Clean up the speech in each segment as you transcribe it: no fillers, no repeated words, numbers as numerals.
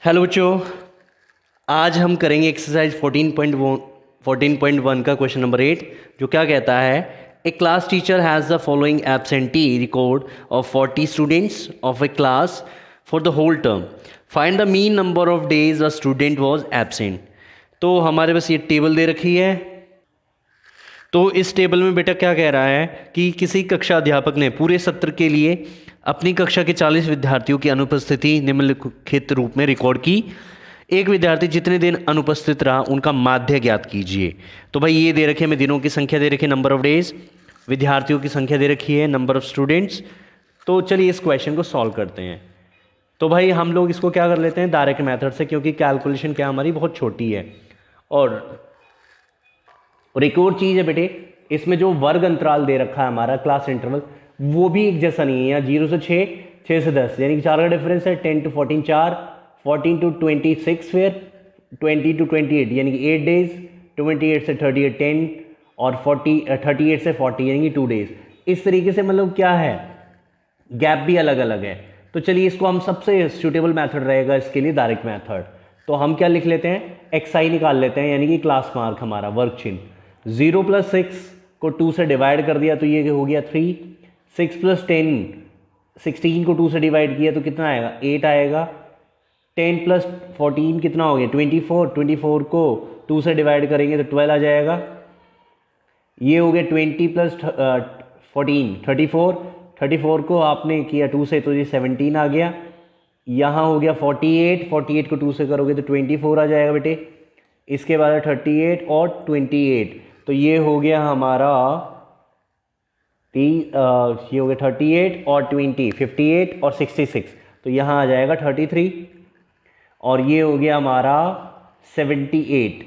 Hello बच्चों, आज हम करेंगे एक्सरसाइज 14.1 का क्वेश्चन नंबर 8, जो क्या कहता है। A class teacher has the following absentee record of 40 students of a class for the whole term. Find the mean number of days a student was absent. तो हमारे पास ये टेबल दे रखी है। तो इस टेबल में बेटा क्या कह रहा है कि किसी कक्षा अध्यापक ने पूरे सत्र के लिए अपनी कक्षा के 40 विद्यार्थियों की अनुपस्थिति निम्नलिखित रूप में रिकॉर्ड की। एक विद्यार्थी जितने दिन अनुपस्थित रहा उनका माध्य ज्ञात कीजिए। तो भाई ये दे रखे, हमें दिनों की संख्या दे रखी है, नंबर ऑफ डेज, विद्यार्थियों की संख्या दे रखी है, नंबर ऑफ स्टूडेंट्स। तो चलिए इस क्वेश्चन को सॉल्व करते हैं। तो भाई हम लोग इसको क्या कर लेते हैं, डायरेक्ट मेथड से, क्योंकि कैलकुलेशन क्या हमारी बहुत छोटी है। और एक और चीज़ है बेटे, इसमें जो वर्ग अंतराल दे रखा है हमारा क्लास इंटरवल, वो भी एक जैसा नहीं है। यहाँ 0 से 6, 6 से 10, यानी कि 4 का डिफरेंस है। 10 to 14 4, 14 to 26 फिर 20 to 28 यानी कि 8 डेज, 28 से 38 10 और 38 से 40 यानी कि 2 डेज। इस तरीके से मतलब क्या है, गैप भी अलग अलग है। तो चलिए इसको हम सबसे सूटेबल मेथड रहेगा इसके लिए डायरेक्ट मेथड। तो हम क्या लिख लेते हैं, एक्स निकाल लेते हैं, यानी कि क्लास मार्क हमारा वर्ग चिन्ह। 0 + 6 को 2 से डिवाइड कर दिया तो ये हो गया 3। 6 + 10, 16 को 2 से डिवाइड किया तो कितना आएगा, 8 आएगा। 10 + 14 कितना हो गया, 24। 24 को 2 से डिवाइड करेंगे तो 12 आ जाएगा। ये हो गया 20 + 14 34। 34 को आपने किया 2 से तो ये 17 आ गया। यहाँ हो गया 48। 48 को 2 से करोगे तो 24 आ जाएगा बेटे। इसके बाद 38 और 28, तो ये हो गया हमारा ये हो गया 38 और 20, 58 और 66, तो यहाँ आ जाएगा 33। और ये हो गया हमारा 78।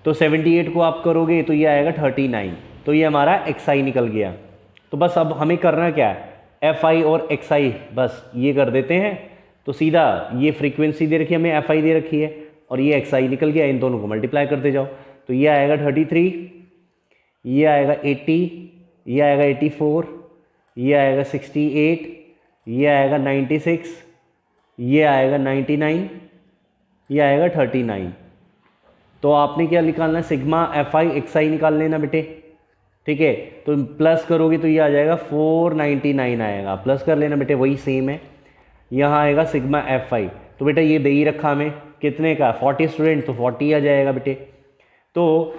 तो 78 को आप करोगे तो ये आएगा 39। तो ये हमारा एक्स निकल गया। तो बस अब हमें करना क्या है, एफ आई और एक्स आई बस ये कर देते हैं। तो सीधा ये फ्रीक्वेंसी दे रखी है हमें, एफ आई दे रखी है और ये एक्स आई निकल गया। इन दोनों को मल्टीप्लाई करते जाओ तो ये आएगा 33, ये आएगा 80, ये आएगा 84, ये आएगा 68, ये आएगा 96, ये आएगा 99, ये आएगा 39। तो आपने क्या निकालना है, सिग्मा एफ आई एक्स आई निकाल लेना बेटे, ठीक है। तो प्लस करोगे तो ये आ जाएगा 499 आएगा, प्लस कर लेना बेटे, वही सेम है। यहाँ आएगा सिग्मा एफ आई। तो बेटा ये दे ही रखा हमें कितने का, 40 स्टूडेंट, तो 40 आ जाएगा बेटे। तो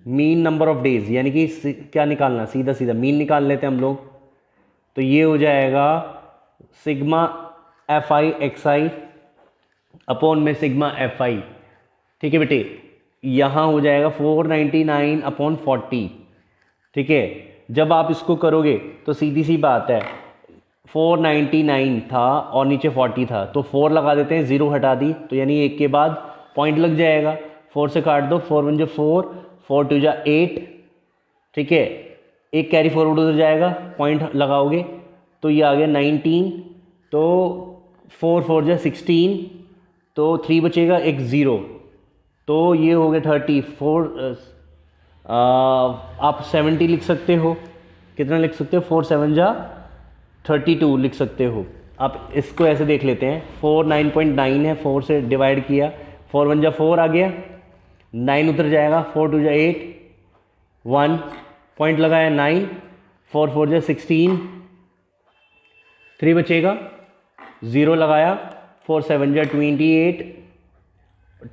मीन नंबर ऑफ डेज, यानी कि क्या निकालना, सीधा सीधा मीन निकाल लेते हैं हम लोग। तो ये हो जाएगा sigma F I x I upon में सिग्मा एफ आई, ठीक है बेटे। यहाँ हो जाएगा 499 अपॉन 40, ठीक है। जब आप इसको करोगे तो सीधी सी बात है, 499 था और नीचे 40 था, तो 4 लगा देते हैं, 0 हटा दी तो यानी 1 के बाद पॉइंट लग जाएगा। 4 से काट दो, 4 1 4, 4 2 8, ठीक है। एक कैरी फॉरवर्ड उधर जाएगा, पॉइंट लगाओगे तो ये आ गया 19। तो 4 4 16, तो 3 बचेगा, एक 0, तो ये हो गया 34। आप 70 लिख सकते हो, कितना लिख सकते हो, 4 7 32 लिख सकते हो। आप इसको ऐसे देख लेते हैं, 4 9.9 है, 4 से डिवाइड किया, 4 1 4 आ गया, 9 उतर जाएगा, 4 2 8, 1 पॉइंट लगाया 9, 4 4 16, 3 बचेगा, 0 लगाया, 4 7 28,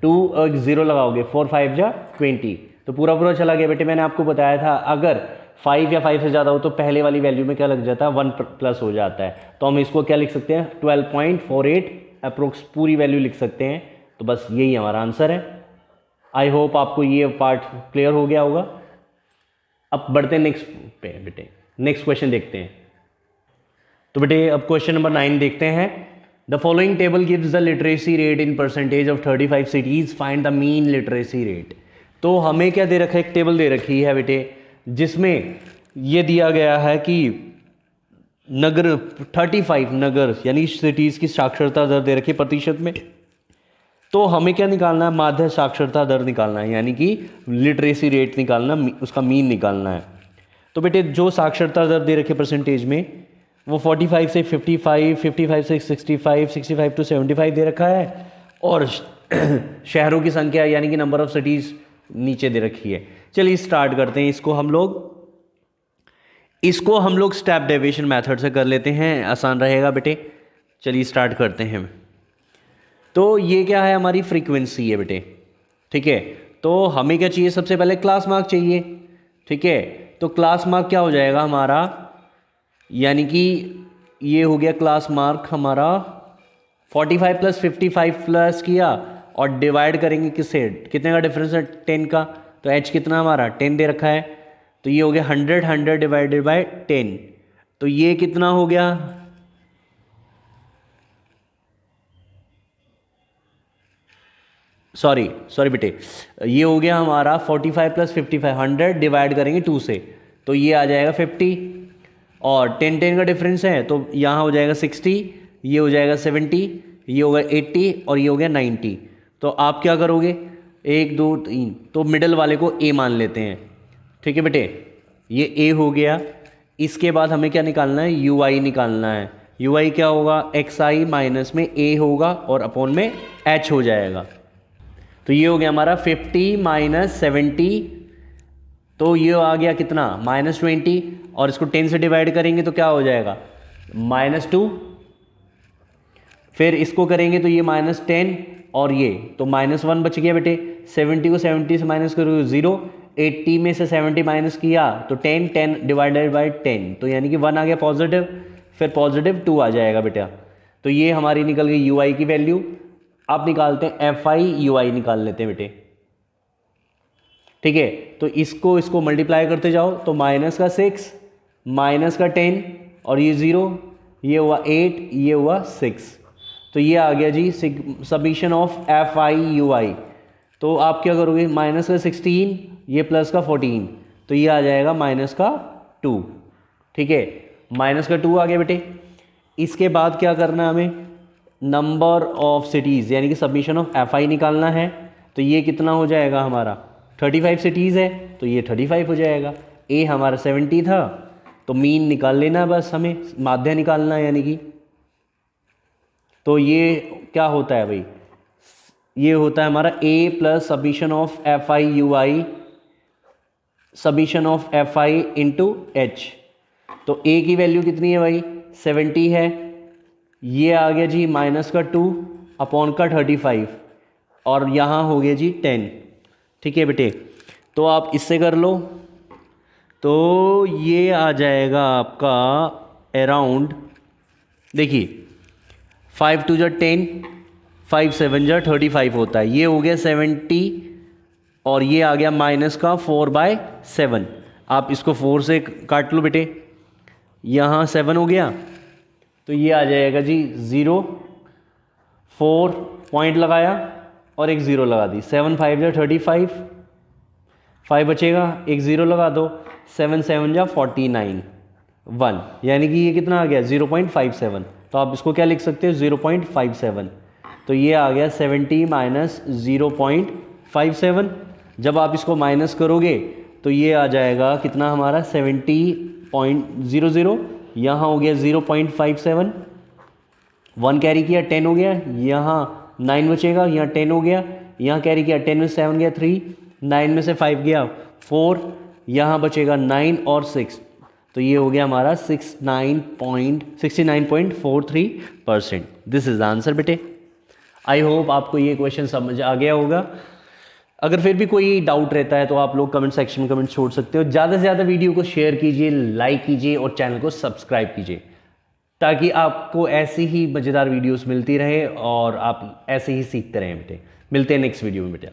2 और 0 लगाओगे, 4 5 20, तो पूरा पूरा चला गया बेटे। मैंने आपको बताया था अगर 5 या 5 से ज़्यादा हो तो पहले वाली वैल्यू में क्या लग जाता है, 1 प्लस हो जाता है। तो हम इसको क्या लिख सकते हैं, 12.48 अप्रोक्स पूरी वैल्यू लिख सकते हैं। तो बस यही हमारा आंसर है। आई होप आपको ये पार्ट क्लियर हो गया होगा। अब बढ़ते हैं नेक्स्ट पे बेटे, नेक्स्ट क्वेश्चन देखते हैं। तो बेटे अब क्वेश्चन नंबर 9 देखते हैं। The following table gives the literacy rate in percentage of 35 cities, find the mean literacy rate. तो हमें क्या दे रखा है, एक टेबल दे रखी है बेटे, जिसमें ये दिया गया है कि नगर 35 नगर यानी सिटीज़ की साक्षरता दर दे रखी है प्रतिशत में। तो हमें क्या निकालना है, माध्य साक्षरता दर निकालना है, यानी कि लिटरेसी रेट निकालना, उसका मीन निकालना है। तो बेटे जो साक्षरता दर दे रखी है परसेंटेज में, वो 45 से 55, 55 से 65, 65 टू 75 दे रखा है, और शहरों की संख्या यानी कि नंबर ऑफ सिटीज़ नीचे दे रखी है। चलिए स्टार्ट करते हैं। इसको हम लोग स्टेप डेविएशन मेथड से कर लेते हैं, आसान रहेगा बेटे। चलिए स्टार्ट करते हैं। तो ये क्या है, हमारी फ्रीक्वेंसी है बेटे, ठीक है। तो हमें क्या चाहिए, सबसे पहले क्लास मार्क चाहिए, ठीक है। तो क्लास मार्क क्या हो जाएगा हमारा, यानी कि ये हो गया क्लास मार्क हमारा 45 प्लस 55 प्लस किया और डिवाइड करेंगे किससे, कितने का डिफरेंस है, 10 का। तो एच कितना हमारा 10 दे रखा है, तो ये हो गया 100 डिवाइडेड बाय 10। तो ये कितना हो गया, सॉरी बेटे, ये हो गया हमारा 45 प्लस 55, 100 डिवाइड करेंगे 2 से, तो ये आ जाएगा 50, और 10 का डिफरेंस है तो यहाँ हो जाएगा 60, ये हो जाएगा 70, ये होगा 80 और ये हो गया 90। तो आप क्या करोगे, 1 2 3, तो मिडल वाले को ए मान लेते हैं, ठीक है बेटे। ये ए हो गया। इसके बाद हमें क्या निकालना है, यू आई निकालना है। यू आई क्या होगा, एक्स आई माइनस में ए होगा और अपॉन में एच हो जाएगा। तो ये हो गया हमारा 50 माइनस 70, तो ये आ गया कितना -20, और इसको 10 से डिवाइड करेंगे तो क्या हो जाएगा -2, फिर इसको करेंगे तो ये -10 और ये तो -1 बच गया बेटे। 70 को 70 से माइनस करो 0, 80 में से 70 माइनस किया तो 10 डिवाइडेड बाई 10, तो यानी कि 1 आ गया पॉजिटिव, फिर +2 आ जाएगा बेटा। तो ये हमारी निकल गई यू आई की वैल्यू। आप निकालते हैं एफ आई यू आई निकाल लेते हैं बेटे, ठीक है। तो इसको मल्टीप्लाई करते जाओ तो -6 -10 और ये 0, ये हुआ 8, ये हुआ 6, तो ये आ गया जी summation of f i u i. तो आप क्या करोगे, -16 ये +14, तो ये आ जाएगा -2, ठीक है। -2 आ गया बेटे। इसके बाद क्या करना है हमें, नंबर ऑफ सिटीज़ यानी कि सबमिशन ऑफ एफ आई निकालना है। तो ये कितना हो जाएगा हमारा, 35 सिटीज़ है तो ये 35 हो जाएगा। ए हमारा 70 था तो मीन निकाल लेना, बस हमें माध्य निकालना है यानी कि। तो ये क्या होता है भाई, ये होता है हमारा a plus summation of f i u i, summation of f i into h. तो ए की वैल्यू कितनी है भाई, 70 है, ये आ गया जी -2 अपॉन का 35, और यहाँ हो गया जी 10, ठीक है बेटे। तो आप इससे कर लो, तो ये आ जाएगा आपका अराउंड, देखिए 5 2 = 10, 5 7 = 35 होता है। ये हो गया 70 और ये आ गया -4/7। आप इसको 4 से काट लो बेटे, यहाँ 7 हो गया तो ये आ जाएगा जी 0, 4 पॉइंट लगाया और एक 0 लगा दी, 7 5 = 35, 5 बचेगा, एक 0 लगा दो, 7 7 = 49, 1, यानी कि ये कितना आ गया 0.57। तो आप इसको क्या लिख सकते हो 0.57। तो ये आ गया 70 माइनस 0.57। जब आप इसको माइनस करोगे तो ये आ जाएगा कितना हमारा 70.00, यहाँ हो गया 0.57, 1 कैरी किया 10 हो गया, यहाँ 9 बचेगा, यहाँ 10 हो गया, यहाँ कैरी किया 10 में से 7 गया 3, 9 में से 5 गया 4, यहाँ बचेगा 9 और 6, तो ये हो गया हमारा 69.43%। दिस इज आंसर बेटे। आई होप आपको ये क्वेश्चन समझ आ गया होगा। अगर फिर भी कोई डाउट रहता है तो आप लोग कमेंट सेक्शन में कमेंट छोड़ सकते हो। ज़्यादा से ज़्यादा वीडियो को शेयर कीजिए, लाइक कीजिए और चैनल को सब्सक्राइब कीजिए, ताकि आपको ऐसी ही मज़ेदार वीडियोस मिलती रहे और आप ऐसे ही सीखते रहें बेटे। मिलते हैं नेक्स्ट वीडियो में बेटा।